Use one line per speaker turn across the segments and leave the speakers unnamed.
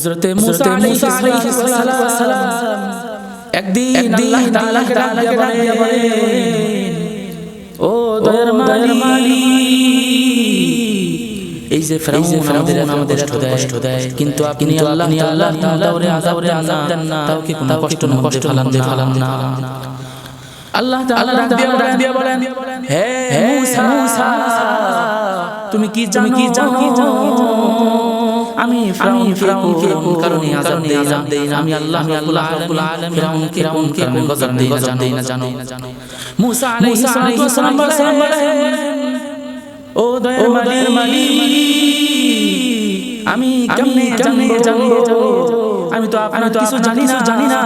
হযরতে মুসা আলাইহিস সালাম একদিন আল্লাহকে ডাক দিয়ে বলেন, ও দয়ার মালিক, এই যে ফেরাউন আমাদের কষ্ট দেয়, কিন্তু আপনি আল্লাহ তাআলা আযাব দেন না, তাও কি কোনো কষ্ট ফেলান না। আল্লাহ তাআলা ডাক দিয়ে বলেন, হে মুসা, তুমি কি জানো আমি ফেরাউনকে কোন কারণে আযাব দেই না? আমি আল্লাহ রাব্বুল আলামিন ফেরাউনকে কোন কারণে গজব দেই না জানো? মুসা আলাইহিস সালাম বলেন, ও দয়ার মালিক, আমি কেমনে জানবো? আমি তো আপনার কিছু জানি না।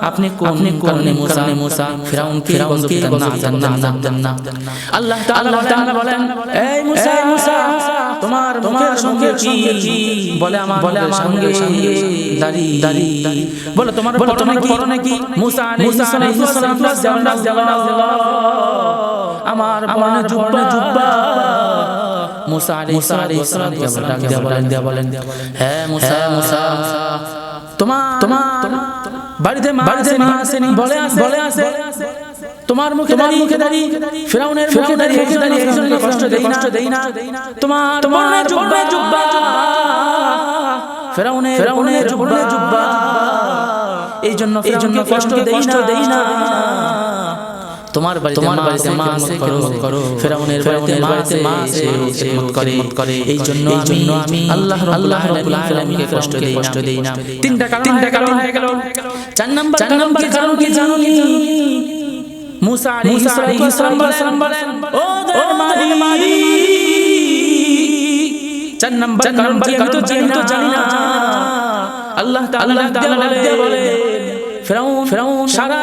আপনি কোন কারণে মুসা ফিরাউনকে গজব দেন না? আল্লাহ তাআলা বলেন, এই মুসা, তোমার মুখের সঙ্গে কি বলে? আমার সঙ্গে দাড়ি বলে, তোমার পরনে কি? মুসা আলাইহিস সালাম আমার পরনে জুব্বা। মুসা আলাইহিস সালাম বলেন, হে মুসা, তোমার বাড়িতে মা আসেনি? বলে আসে। তোমার মুখে দাড়ি, ফিরাউনের মুখে দাড়ি, এই জন্য কষ্ট দেই না। তোমার পরনে জুব্বা, ফিরাউনের জুব্বা, এই জন্য কষ্ট দেই না। তোমার বাড়িতে মা আছে, ফিরাউনের বাড়িতে মা আছে, করে, এই জন্য আমি আল্লাহ রাব্বুল আলামিনকে কষ্ট দেই না। তিনটা কারণ হয়ে গেল। চার নাম্বার কারণ কি জানো? মুসা আলাইহিস সালাম বলেন, ও দয়ার মালিক, চার নাম্বার কারণ কি আমি তো জানি না। আল্লাহ তাআলা বলে, ফিরাউন সারা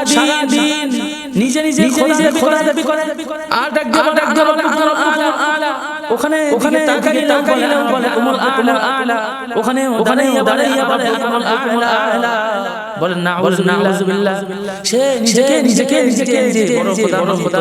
দিন নিজে খোদা দাবি করে, আর ডাক দিয়ে বলে আলা। ওখানে তাকাই না বলে উমুল আলা, ওখানে দাঁড়িয়ে বলে উমুল আলা। বলেন নাউযুবিল্লাহ। সে নিজেকে বড় খোদা